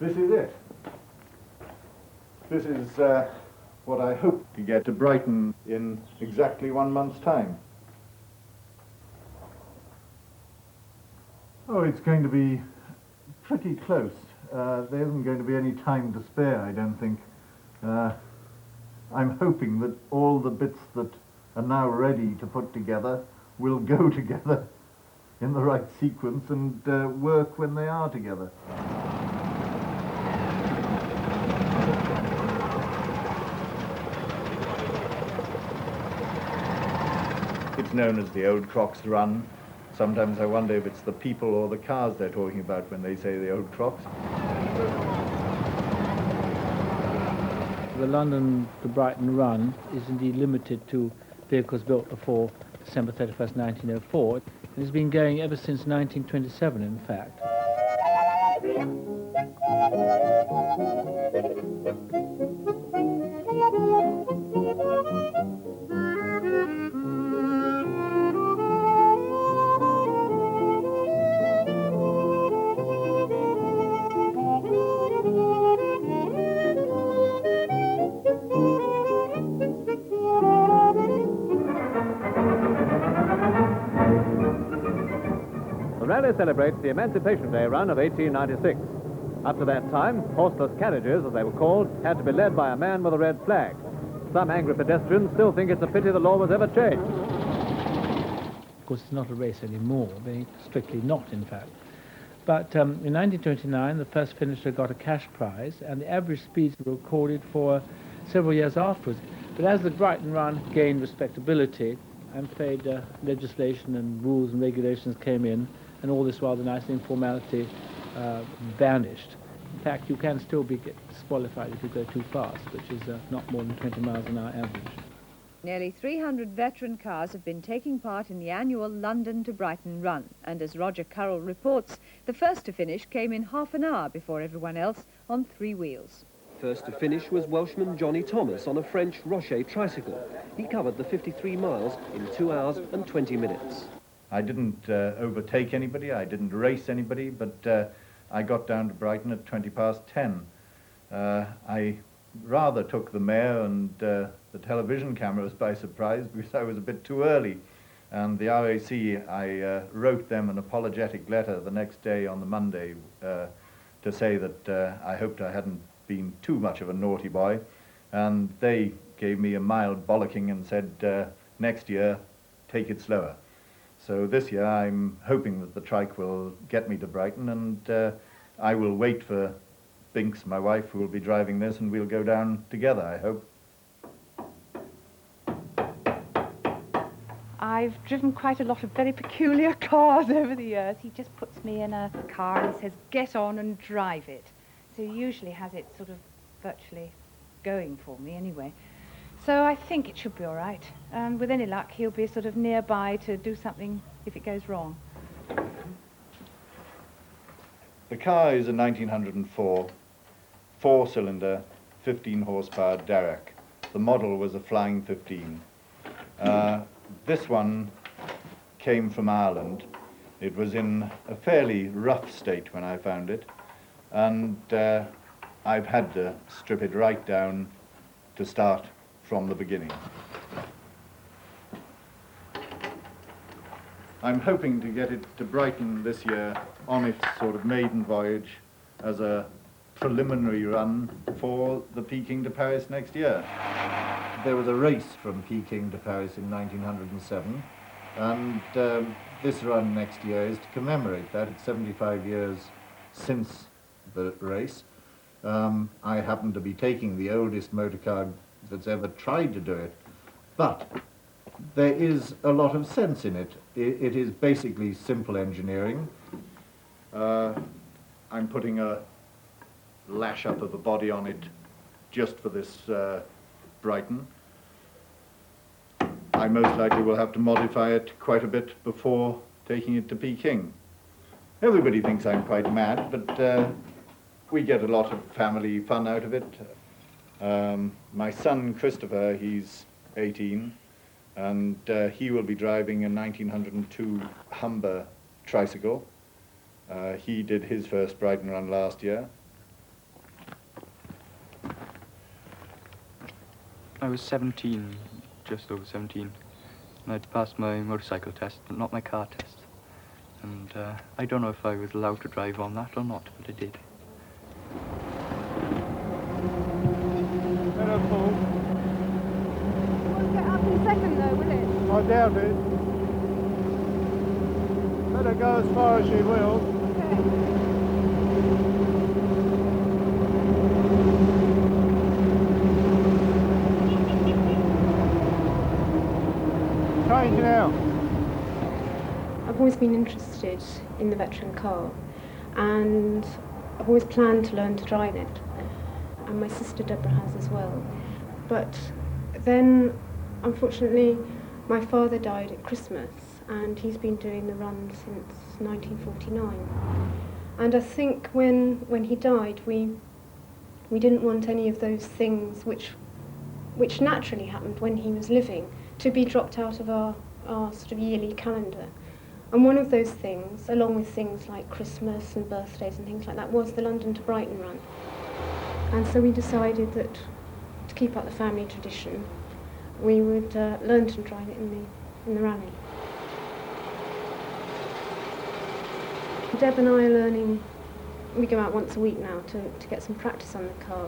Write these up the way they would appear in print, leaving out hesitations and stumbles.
This is it. This is what I hope to get to Brighton in exactly 1 month's time. Oh, it's going to be pretty close. There isn't going to be any time to spare, I don't think. I'm hoping that all the bits that are now ready to put together will go together in the right sequence and work when they are together. It's known as the Old Crocs Run. Sometimes I wonder if it's the people or the cars they're talking about when they say the Old Crocs. The London to Brighton run is indeed limited to vehicles built before December 31st, 1904. It's been going ever since 1927, in fact. The rally celebrates the Emancipation Day run of 1896. Up to that time, horseless carriages, as they were called, had to be led by a man with a red flag. Some angry pedestrians still think it's a pity the law was ever changed. Of course, it's not a race anymore, very strictly not, in fact. But in 1929, the first finisher got a cash prize, and the average speeds were recorded for several years afterwards. But as the Brighton run gained respectability, I'm afraid legislation and rules and regulations came in, and all this rather nice informality vanished. In fact, you can still get disqualified if you go too fast, which is not more than 20 miles an hour average. Nearly 300 veteran cars have been taking part in the annual London to Brighton run, and as Roger Currell reports, the first to finish came in half an hour before everyone else on 3 wheels. First to finish was Welshman Johnny Thomas on a French Rocher tricycle. He covered the 53 miles in 2 hours and 20 minutes. I didn't overtake anybody, I didn't race anybody, but I got down to Brighton at 10:20. I rather took the mayor and the television cameras by surprise because I was a bit too early. And the RAC, I wrote them an apologetic letter the next day on the Monday to say that I hoped I hadn't been too much of a naughty boy. And they gave me a mild bollocking and said, next year, take it slower. So this year I'm hoping that the trike will get me to Brighton, and I will wait for Binks, my wife, who will be driving this, and we'll go down together, I hope. I've driven quite a lot of very peculiar cars over the years. He just puts me in a car and says, get on and drive it. So he usually has it sort of virtually going for me anyway. So I think it should be all right. And with any luck, he'll be sort of nearby to do something if it goes wrong. The car is a 1904 4-cylinder, 15 horsepower Derrick. The model was a Flying 15. This one came from Ireland. It was in a fairly rough state when I found it, and I've had to strip it right down to start from the beginning. I'm hoping to get it to Brighton this year on its sort of maiden voyage as a preliminary run for the Peking to Paris next year. There was a race from Peking to Paris in 1907, and this run next year is to commemorate that. It's 75 years since the race. I happen to be taking the oldest motor car that's ever tried to do it, but there is a lot of sense in it. It is basically simple engineering. I'm putting a lash up of a body on it just for this Brighton. I most likely will have to modify it quite a bit before taking it to Peking. Everybody thinks I'm quite mad, but we get a lot of family fun out of it. My son Christopher, he's 18, and he will be driving a 1902 Humber tricycle. He did his first Brighton run last year. I was 17, just over 17, and I'd passed my motorcycle test, but not my car test. And I don't know if I was allowed to drive on that or not, but I did. Better pull. Won't get up in second though, will it? I doubt it. Better go as far as she will. Change now. I've always been interested in the veteran car, and I've always planned to learn to drive it, and my sister Deborah has as well. But then, unfortunately, my father died at Christmas, and he's been doing the run since 1949. And I think when he died, we didn't want any of those things which naturally happened when he was living to be dropped out of our sort of yearly calendar. And one of those things, along with things like Christmas and birthdays and things like that, was the London to Brighton run. And so we decided that to keep up the family tradition, we would learn to drive it in the rally. Deb and I are learning, we go out once a week now to get some practice on the car.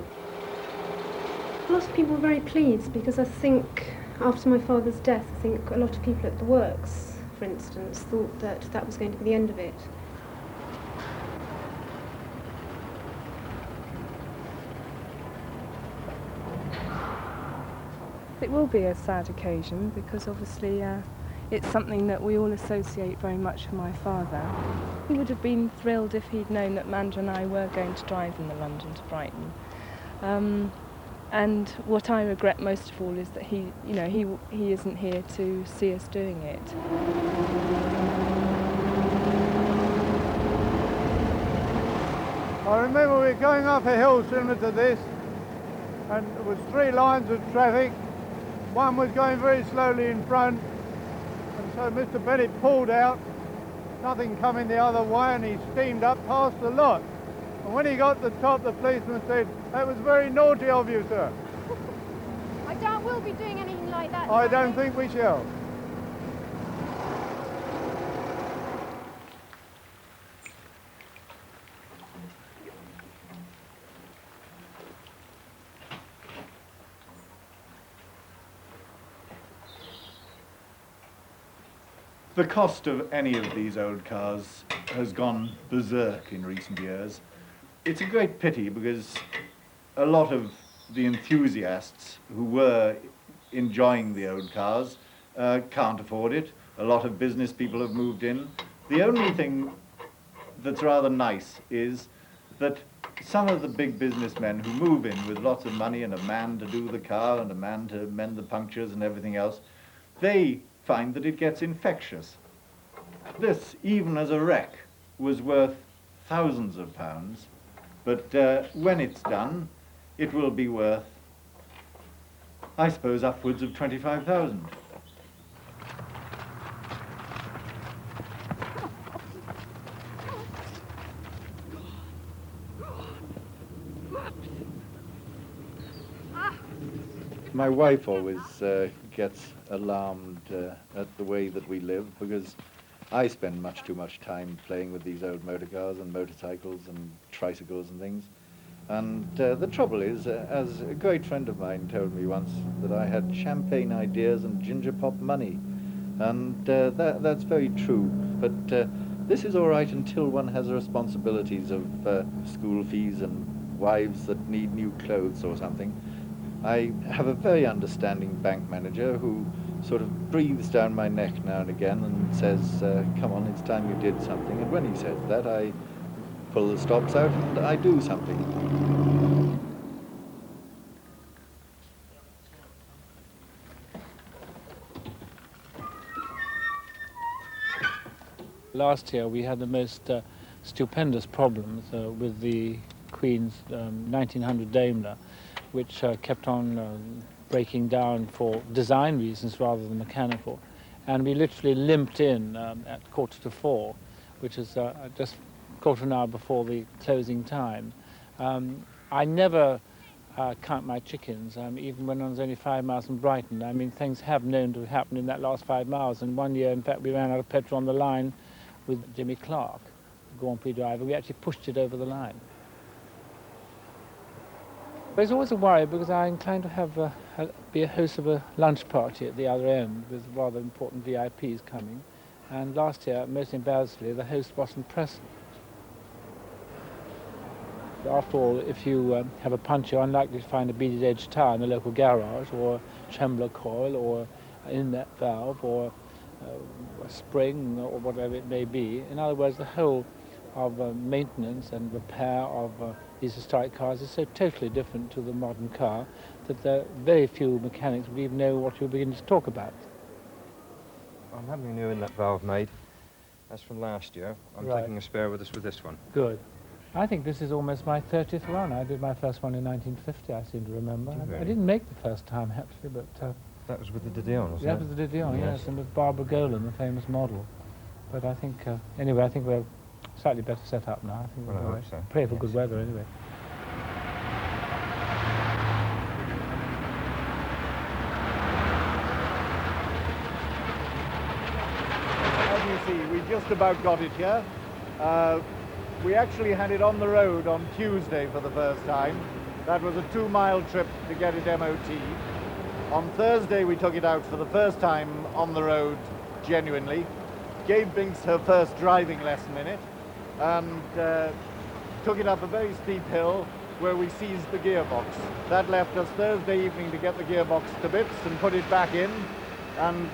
A lot of people were very pleased because I think after my father's death, I think a lot of people at the works, for instance, thought that that was going to be the end of it. It will be a sad occasion because obviously it's something that we all associate very much with my father. He would have been thrilled if he'd known that Manda and I were going to drive in the London to Brighton. And what I regret most of all is that he isn't here to see us doing it. I remember we were going up a hill similar to this, and there was 3 lines of traffic. One was going very slowly in front, and so Mr. Bennett pulled out, nothing coming the other way, and he steamed up past the lot. And when he got to the top, the policeman said, "That was very naughty of you, sir." I doubt we'll be doing anything like that. I don't think we shall. The cost of any of these old cars has gone berserk in recent years. It's a great pity because a lot of the enthusiasts who were enjoying the old cars can't afford it. A lot of business people have moved in. The only thing that's rather nice is that some of the big businessmen who move in with lots of money and a man to do the car and a man to mend the punctures and everything else, they find that it gets infectious. This, even as a wreck, was worth thousands of pounds, but when it's done, it will be worth, I suppose, upwards of 25,000. My wife always gets alarmed at the way that we live because I spend much too much time playing with these old motor cars and motorcycles and tricycles and things. And the trouble is, as a great friend of mine told me once, that I had champagne ideas and ginger pop money. And that's very true. But this is all right until one has responsibilities of school fees and wives that need new clothes or something. I have a very understanding bank manager who sort of breathes down my neck now and again and says, come on, it's time you did something. And when he says that, I pull the stops out and I do something. Last year we had the most stupendous problems with the Queen's 1900 Daimler, which kept on breaking down for design reasons rather than mechanical. And we literally limped in at 3:45, which is just quarter of an hour before the closing time. I never count my chickens, even when I was only 5 miles from Brighton. I mean, things have known to happen in that last 5 miles. And one year, in fact, we ran out of petrol on the line with Jimmy Clark, the Grand Prix driver. We actually pushed it over the line. But it's always a worry because I'm inclined to have be a host of a lunch party at the other end with rather important VIPs coming. And last year, most embarrassingly, the host wasn't present. After all, if you have a punch, you're unlikely to find a beaded edge tire in the local garage, or a trembler coil, or an inlet valve, or a spring, or whatever it may be. In other words, the whole of maintenance and repair of these historic cars is so totally different to the modern car that there are very few mechanics would even know what you're beginning to talk about. I'm having a new inlet valve made. That's from last year. I'm taking a spare with us with this one. Good. I think this is almost my 30th run. I did my first one in 1950, I seem to remember. I didn't make the first time, actually, but... that was with the Didion, wasn't it? That was the Didion, yes, and with Barbara Golan, the famous model. But I think, anyway, I think we're slightly better set up now. I think well, I hope so. Pray for good weather, anyway. As you see, we just about got it here. We actually had it on the road on Tuesday for the first time. That was a 2-mile trip to get it MOT. On Thursday, we took it out for the first time on the road, genuinely. Gave Binks her first driving lesson in it, and took it up a very steep hill where we seized the gearbox. That left us Thursday evening to get the gearbox to bits and put it back in, and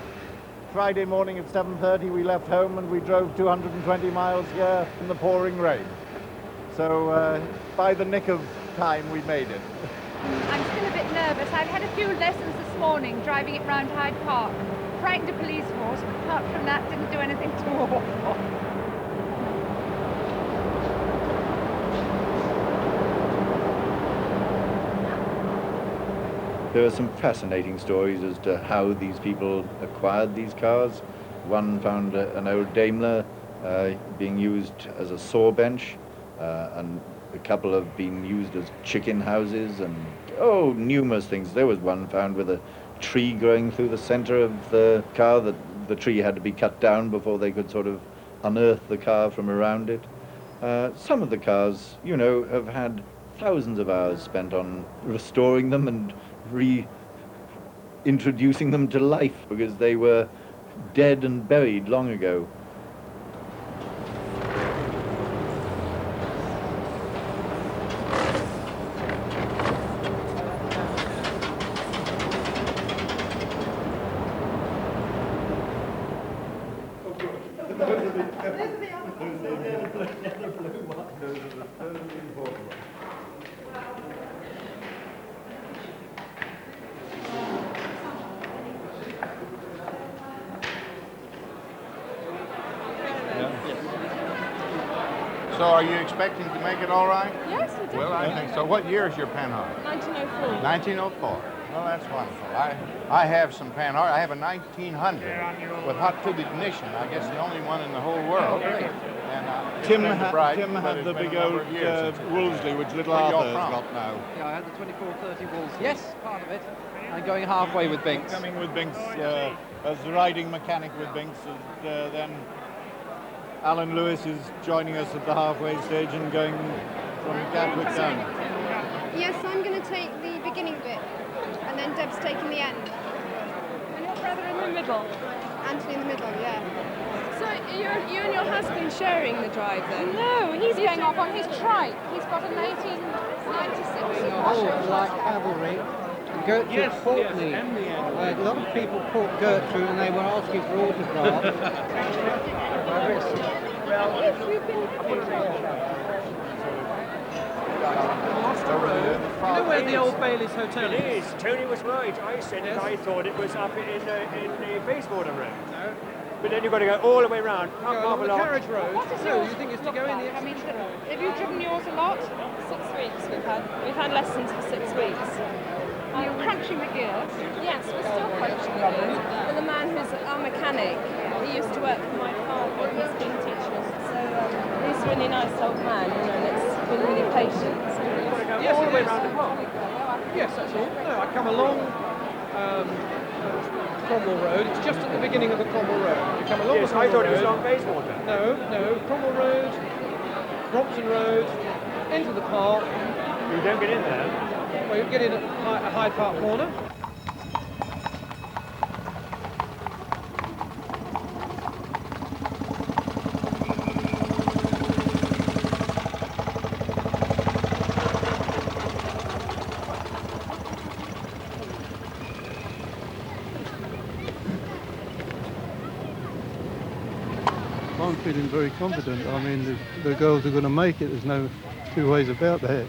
Friday morning at 7:30 we left home and we drove 220 miles here in the pouring rain. So by the nick of time we made it. I'm still a bit nervous. I've had a few lessons this morning driving it round Hyde Park. Frightened a police horse, but apart from that didn't do anything too awful. There are some fascinating stories as to how these people acquired these cars. One found an old Daimler being used as a saw bench, and a couple have been used as chicken houses, and numerous things. There was one found with a tree growing through the center of the car, that the tree had to be cut down before they could sort of unearth the car from around it. Some of the cars, you know, have had thousands of hours spent on restoring them and reintroducing them to life because they were dead and buried long ago. So are you expecting to make it all right? Yes, we definitely. Well, I think so. What year is your Panhard? 1904. 1904. Well, that's wonderful. I have some Panhard. I have a 1900 with hot tube ignition. I guess the only one in the whole world. And Tim had the big old Wolseley, which little Arthur's got now. Yeah, I had the 2430 Wolseley. Yes, part of it. I'm going halfway with Binks. Coming with Binks as the riding mechanic with Binks, and then Alan Lewis is joining us at the halfway stage and going from Gatwick down. Yes, I'm going to take the beginning bit, and then Deb's taking the end. And your brother in the middle? Anthony in the middle, yeah. So you and your husband sharing the drive then? No, he's going off on his trike. He's got a 1996. Oh, like cavalry. Gertrude Courtney. A lot of people caught Gertrude and they were asking for autographs. You know where the Old Bailey's Hotel is? Tony was right. I said that I thought it was up in the Bayswater Road. No. But then you've got to go all the way around. Up the carriage road. What is No, you think it's to go in the... I mean, have you driven yours a lot? 6 weeks we've had lessons for 6 weeks. Are you crunching the gears? Yes, we're still crunching the gears. And the man who's our mechanic, he used to work for my father, and he's been teaching us. So he's a really nice old man, and it's been really patient. So Yes, all the way around the block. Yes, that's all. No, I come along Cromwell Road. It's just at the beginning of the Cromwell Road. You come along Yes, the I Cromwell thought it was Road. along Bayswater. No, Cromwell Road, Brompton Road, into the park. You don't get in there? Well, you get in at Hyde Park Corner. I'm feeling very confident. I mean, the girls are going to make it. There's no two ways about that.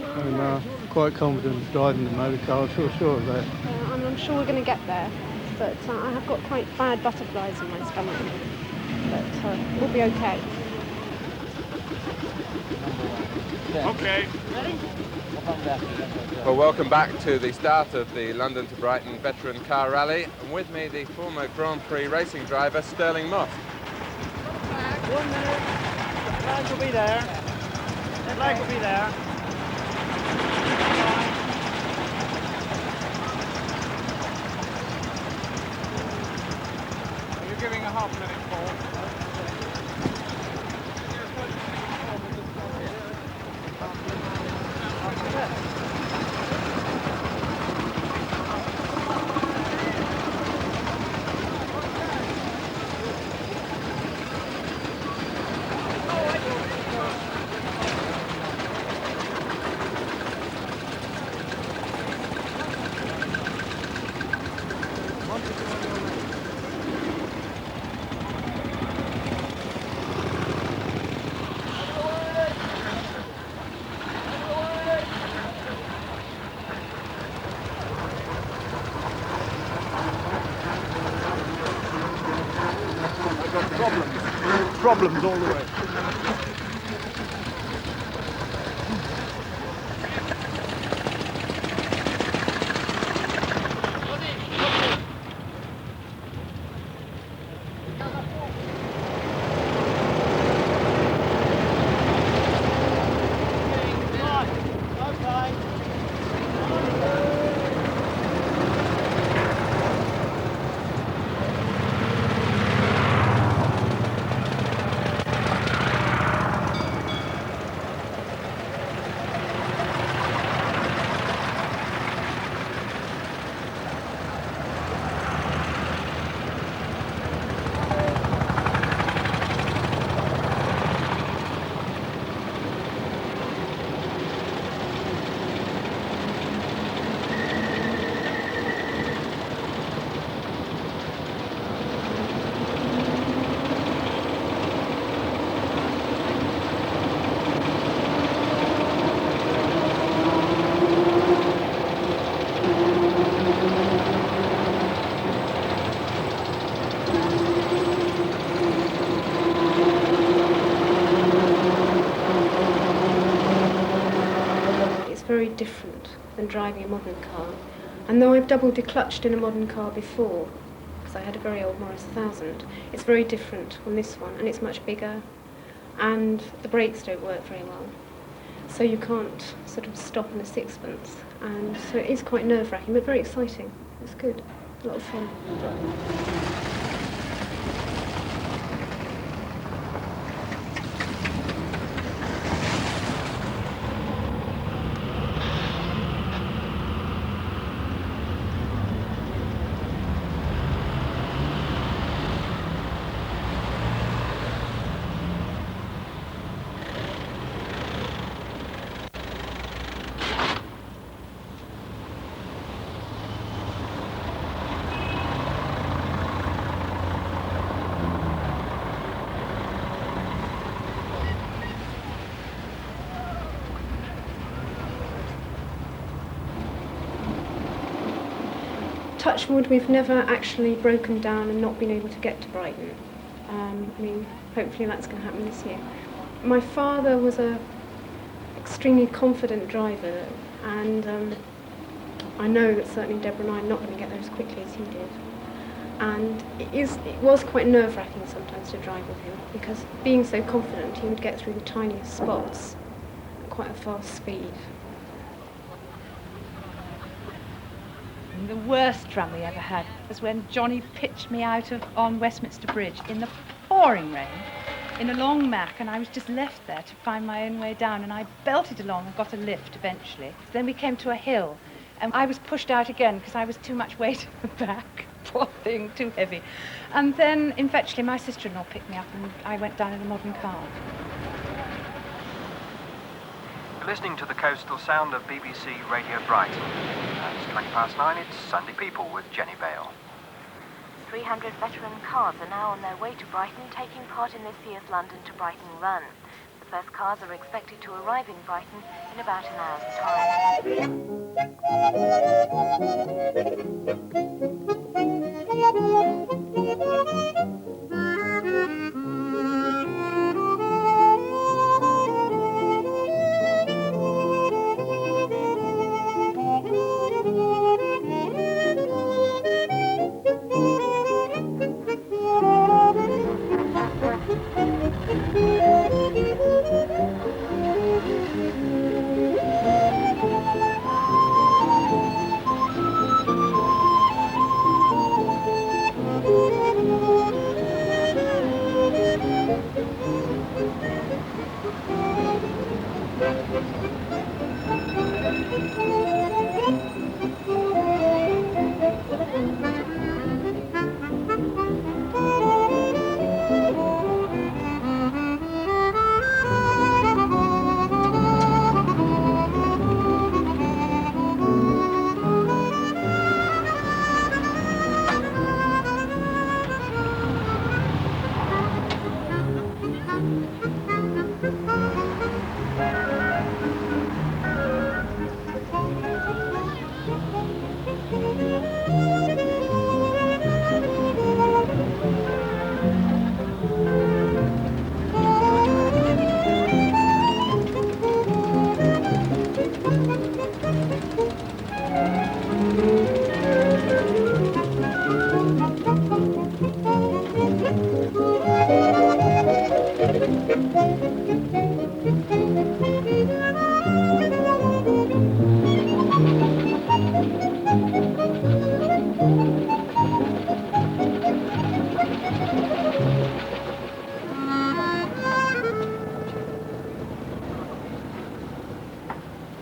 I'm quite confident driving the motor car, sure of that. I'm sure we're going to get there, but I have got quite bad butterflies in my stomach. But we'll be okay. Okay. Well, welcome back to the start of the London to Brighton Veteran Car Rally, and with me the former Grand Prix racing driver Sterling Moss. 1 minute. The flag will be there. The flag will be there. You're giving a half minute call. Problems all the way. Very different than driving a modern car, and though I've double declutched in a modern car before, because I had a very old Morris 1000, it's very different on this one, and it's much bigger, and the brakes don't work very well, so you can't sort of stop in a sixpence, and so it is quite nerve-wracking, but very exciting. It's good, a lot of fun. Touch wood, we've never actually broken down and not been able to get to Brighton. I mean, hopefully that's going to happen this year. My father was an extremely confident driver, and I know that certainly Deborah and I are not going to get there as quickly as he did. And it was quite nerve-wracking sometimes to drive with him, because being so confident, he would get through the tiniest spots at quite a fast speed. And the worst drum we ever had was when Johnny pitched me out on Westminster Bridge in the pouring rain in a long Mac, and I was just left there to find my own way down, and I belted along and got a lift eventually. Then we came to a hill, and I was pushed out again because I was too much weight at the back. Poor thing, too heavy. And then eventually my sister-in-law picked me up and I went down in a modern car. You're listening to the coastal sound of BBC Radio Brighton. It's 9:20. It's Sunday People with Jenny Bale. 300 veteran cars are now on their way to Brighton, taking part in this year's London to Brighton run. The first cars are expected to arrive in Brighton in about an hour's time.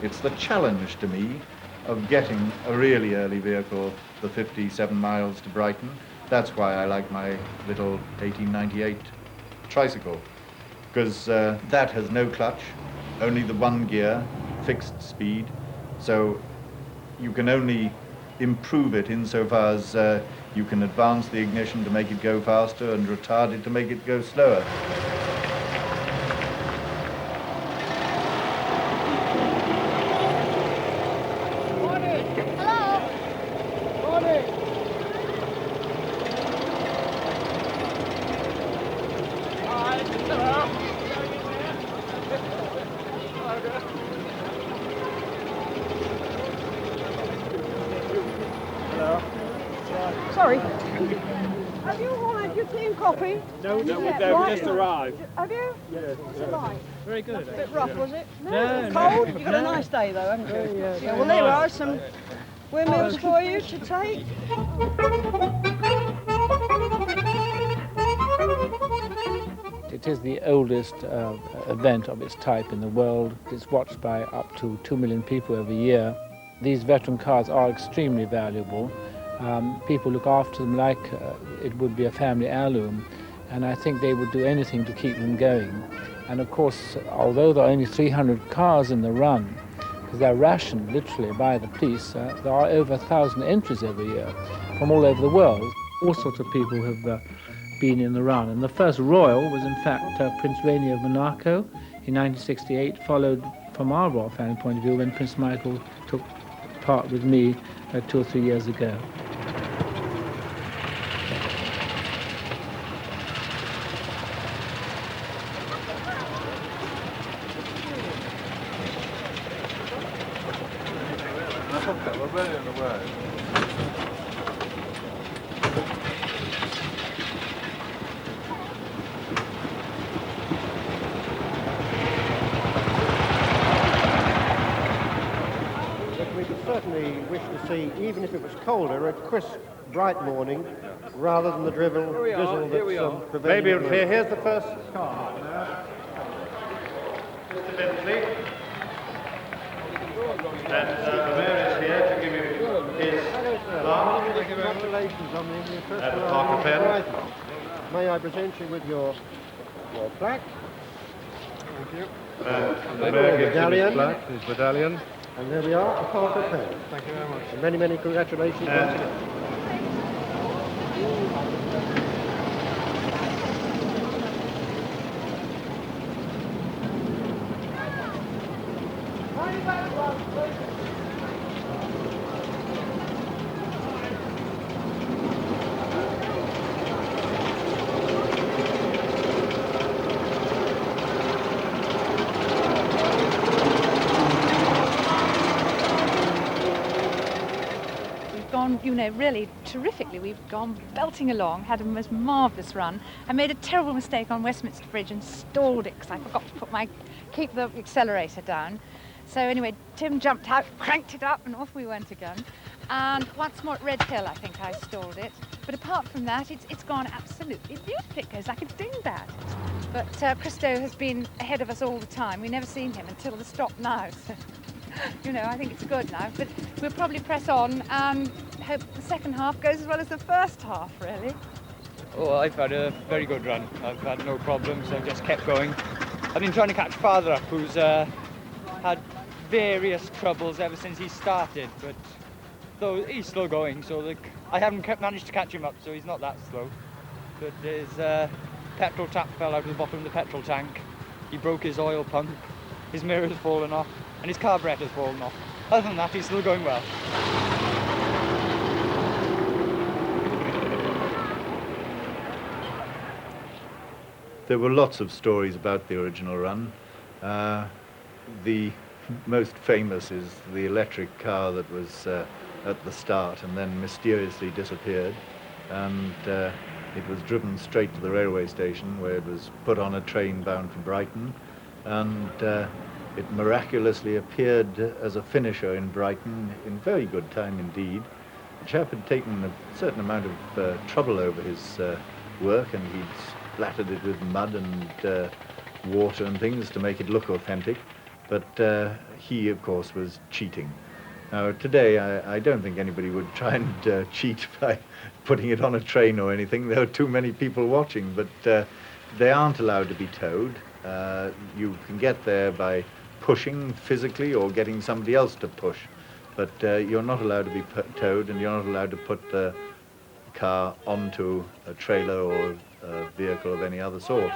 It's the challenge to me of getting a really early vehicle, the 57 miles to Brighton. That's why I like my little 1898 tricycle, because that has no clutch, only the one gear, fixed speed, so you can only improve it insofar as you can advance the ignition to make it go faster and retard it to make it go slower. Sorry. Have you all had your tea and coffee? No, Yeah, we've just arrived. Have you? Yeah. What's it like? Very good. A bit rough, was it? No, Cold? no. You got a nice day though, haven't you? Yeah, Well, there are some windmills for you to take. It is the oldest event of its type in the world. It's watched by up to 2 million people every year. These veteran cars are extremely valuable. People look after them like it would be a family heirloom, and I think they would do anything to keep them going. And of course, although there are only 300 cars in the run, because they're rationed literally by the police, there are over 1,000 entries every year from all over the world. All sorts of people have been in the run, and the first royal was in fact Prince Rainier of Monaco in 1968, followed from our royal family point of view when Prince Michael took part with me 2 or 3 years ago. We're really in the way. certainly wish to see, even if it was colder, a crisp, bright morning, rather than the drizzle that's prevailing. Maybe at the moment. here's the first car now. Mr. Bentley. And the mayor is here to give you his laugh. Thank you very much. Congratulations on the first And a Parker pen. May I present you with your plaque? Thank you. And the mayor gives him his plaque, his medallion. And there we are, a Parker pen. Thank you very much. And many, many congratulations once again. You know, really terrifically. We've gone belting along, had a most marvellous run. I made a terrible mistake on Westminster Bridge and stalled it because I forgot to keep the accelerator down. So anyway, Tim jumped out, cranked it up, and off we went again. And once more at Red Hill, I think I stalled it. But apart from that, it's gone absolutely beautifully. It goes like a dingbat. But Christo has been ahead of us all the time. We've never seen him until the stop now. So, you know, I think it's good now. But we'll probably press on and hope the second half goes as well as the first half, really. Oh, I've had a very good run. I've had no problems. I've just kept going. I've been trying to catch father up, who's had various troubles ever since he started, but though he's still going, so I haven't managed to catch him up, so he's not that slow. But his petrol tap fell out of the bottom of the petrol tank. He broke his oil pump, his mirror's fallen off, and his carburetor's fallen off. Other than that, he's still going well. There were lots of stories about the original run. The most famous is the electric car that was at the start and then mysteriously disappeared, and it was driven straight to the railway station where it was put on a train bound for Brighton, and it miraculously appeared as a finisher in Brighton in very good time indeed. The chap had taken a certain amount of trouble over his work, and he'd splattered it with mud and water and things to make it look authentic, but he of course was cheating. Now today I don't think anybody would try and cheat by putting it on a train or anything. There are too many people watching, but they aren't allowed to be towed. You can get there by pushing physically or getting somebody else to push, but you're not allowed to be towed, and you're not allowed to put the car onto a trailer or a vehicle of any other sort.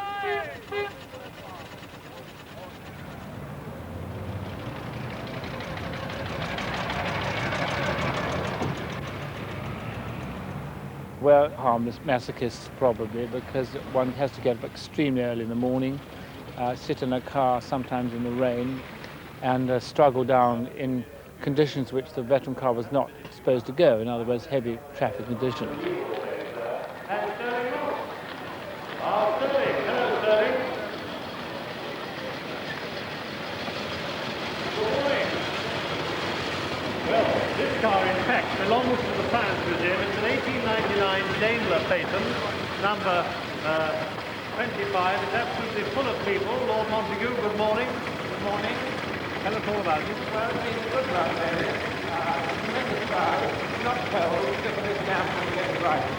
Well, harmless masochists probably, because one has to get up extremely early in the morning, sit in a car sometimes in the rain, and struggle down in conditions which the veteran car was not supposed to go, in other words, heavy traffic conditions. This car, in fact, belongs to the Science Museum. It's an 1899 Daimler Phaeton, number 25. It's absolutely full of people. Lord Montague, good morning. Good morning. Tell us all about it. Well, it's been a good run, really. Tremendous crowd. It's not cold. It's just a bit damp when you get to Brighton.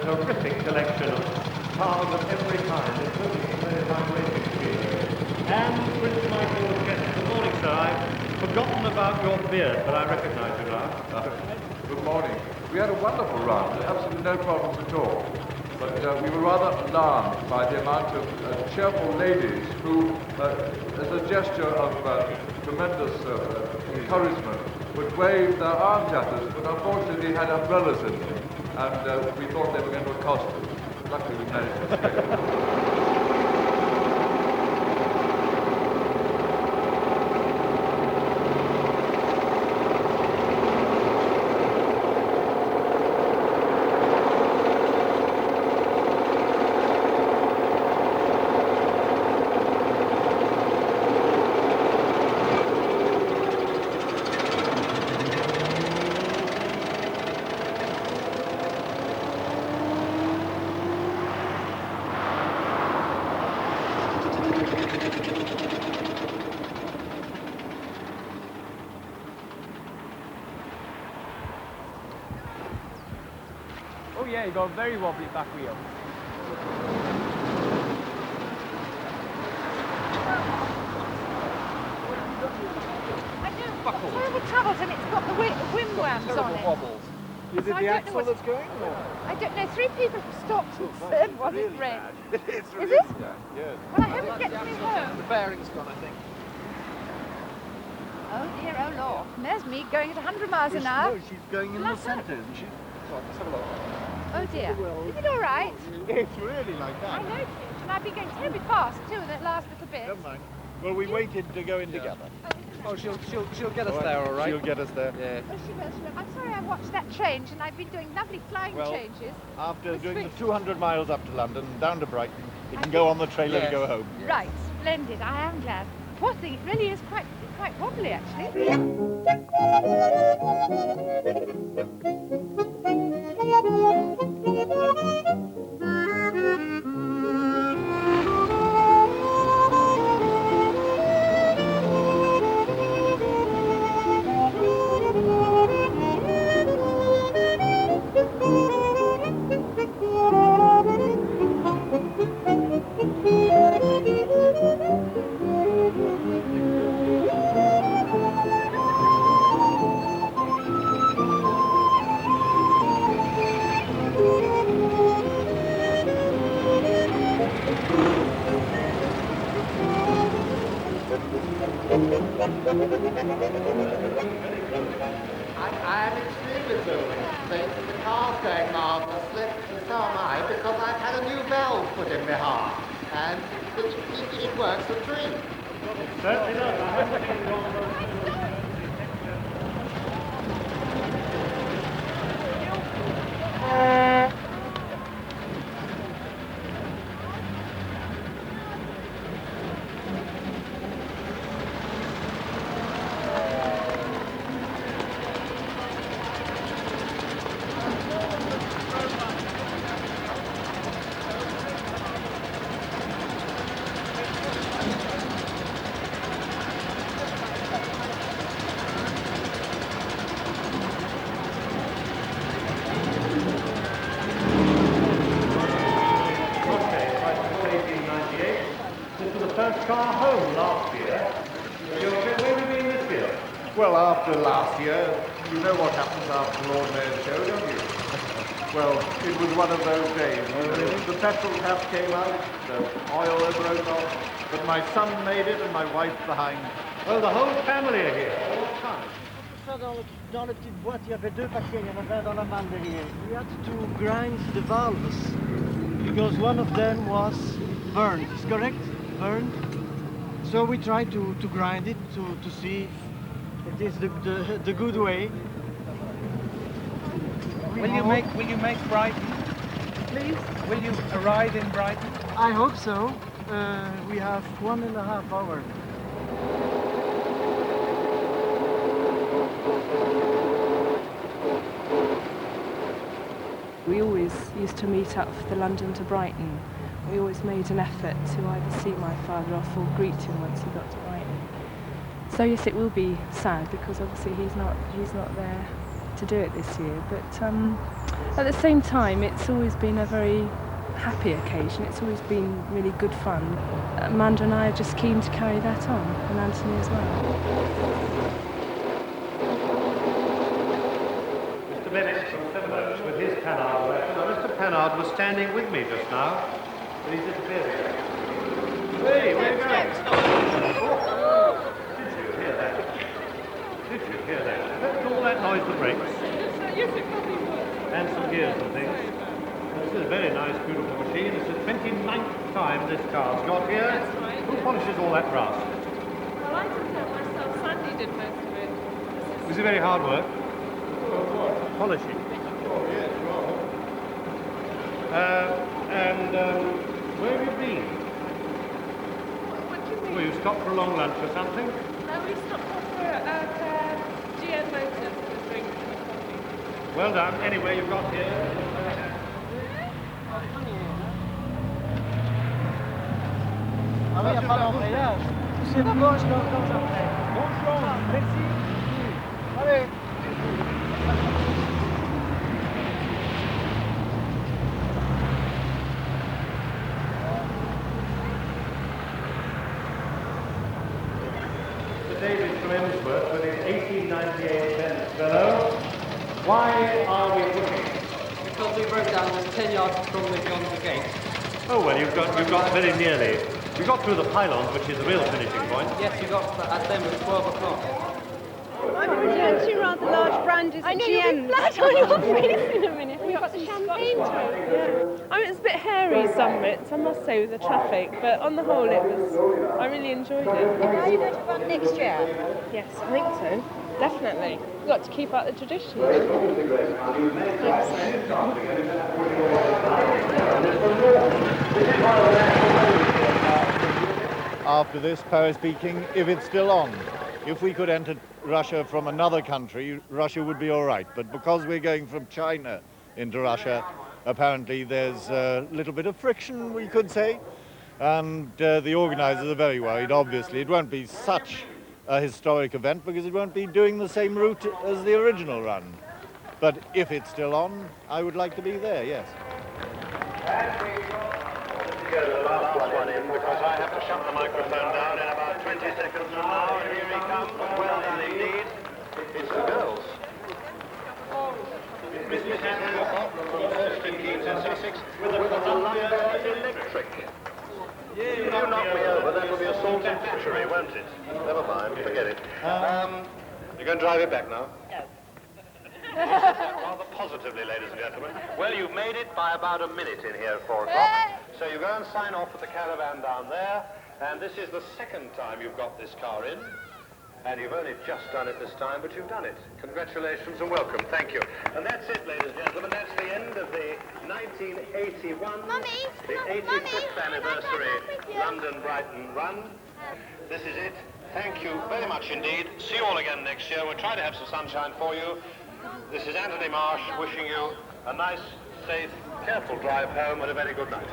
Terrific collection of cars of every kind, including the 35 racing field. And Prince Michael's guest. Good morning, sir. I've forgotten about your beard, but I recognise you now. Good morning. We had a wonderful run, absolutely no problems at all. But we were rather alarmed by the amount of cheerful ladies who, as a gesture of tremendous encouragement, would wave their arms at us, but unfortunately had umbrellas in them, and we thought they were going to accost us. luckily we managed to escape. Oh yeah, you got a very wobbly back wheel. I do. Terrible troubles, and it's got the windwams on it. Wobbles. Is it the axle that's going? I don't know. 3 people have stopped and said, "Was it red?" It's really it? bad. Yeah. Well, I hope it gets me home. The bearing's gone, I think. Oh dear, oh Lord. And there's me going at 100 miles an hour. No, she's going in the centre, isn't she? Come on, let's have a look. Oh dear. Is it all right? It's really like that. I noticed, and I've been going terribly fast too in that last little bit. Never mind. Well, we waited to go in together. Oh, she'll get us there, all right? She'll get us there. Yeah. Oh, she will, she will. I'm sorry I watched that change, and I've been doing lovely flying changes. After doing the 200 miles up to London, down to Brighton, you can go on the trailer to go home. Right, splendid. I am glad. Poor thing, it really is quite wobbly, actually. I'm extremely thrilled. The car's going marvellously, and so am I, because I've had a new valve put in my heart, and it works a treat. It certainly does. I haven't seen it on the... car home last year. Where have you been this year? Well, after last year, you know what happens after Lord Mayor's show, don't you? Well, it was one of those days. The petrol tap came out, the oil broke off, but my son made it and my wife behind. Well, the whole family are here. All time. Dans le petit boîte, il y avait 2 paquets, il y en avait un dans la malle derrière. We had to grind the valves because one of them was burned. Is correct? Burned. So we tried to grind it to see if it is the good way. Will you make Brighton? Please? Will you arrive in Brighton? I hope so. We have 1.5 hours. We always used to meet up for the London to Brighton. We always made an effort to either see my father off or greet him once he got to Brighton. So yes, it will be sad because obviously he's not there to do it this year. But at the same time, it's always been a very happy occasion. It's always been really good fun. Amanda and I are just keen to carry that on, and Anthony as well. Bennett from Plymouth with his Panhard left. Now, Mr. Panhard was standing with me just now, but he's disappeared again. Hey, where are you going? Did you hear that? Did you hear that? That's all that noise, the brakes. Yes, it probably was. And some gears and things. This is very nice, beautiful machine. It's the 29th time this car's got here. That's right. Who polishes all that brass? Well, I did that myself. Sandy did most of it. Was it very hard work? What? Polishing. Oh, yes, well. Where have you been? What do you mean? Well, you stopped for a long lunch or something? No, we stopped off at GM Motors for a drink and a coffee. Well done. Anyway, you've got here. Ah oui, il n'y a pas d'embrayage. C'est de gauche, donc après. Bonjour, merci. Allez. Sir David from Emsworth with his 1898 Benz fellow. Why are we pushing? Because we broke down 10 yards from the John's gate. Oh, well, you've got very nearly. You got through the pylons, which is the real finishing point. Yes, we got at them at 12 o'clock. I'm returned two rather large brandies I and know you'll be GMs. flat on your face in a minute. We've got the champagne too. I mean, it's a bit hairy some bits, I must say, with the traffic, but on the whole, I really enjoyed it. Are you going to run next year? Yes, I think so. Definitely. We've got to keep up the tradition. After this, Paris speaking, if it's still on. If we could enter Russia from another country, Russia would be all right. But because we're going from China into Russia, apparently there's a little bit of friction, we could say. And the organisers are very worried, obviously. It won't be such a historic event because it won't be doing the same route as the original run. But if it's still on, I would like to be there, yes. Go to the last one in because I have to shut the microphone down in about 20 seconds from now, and here he comes. Well done indeed. It's the girls. Mr. with a Columbia Electric. If you knock me over, that will be assault and battery, won't it? Never mind, forget it. You're going to drive it back now? No. Rather positively, ladies and gentlemen. Well, you've made it by about a minute in here at 4 o'clock. So you go and sign off at the caravan down there. And this is the second time you've got this car in. And you've only just done it this time, but you've done it. Congratulations and welcome. Thank you. And that's it, ladies and gentlemen. That's the end of the 1981, the 85th anniversary London-Brighton run. This is it. Thank you very much indeed. See you all again next year. We'll try to have some sunshine for you. This is Anthony Marsh wishing you a nice, safe, careful drive home and a very good night.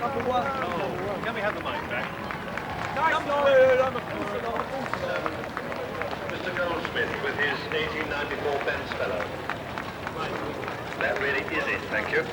Number one. Oh, can we have the mic back? Mr. Goldsmith with his 1894 Benz fellow. That really is it, thank you.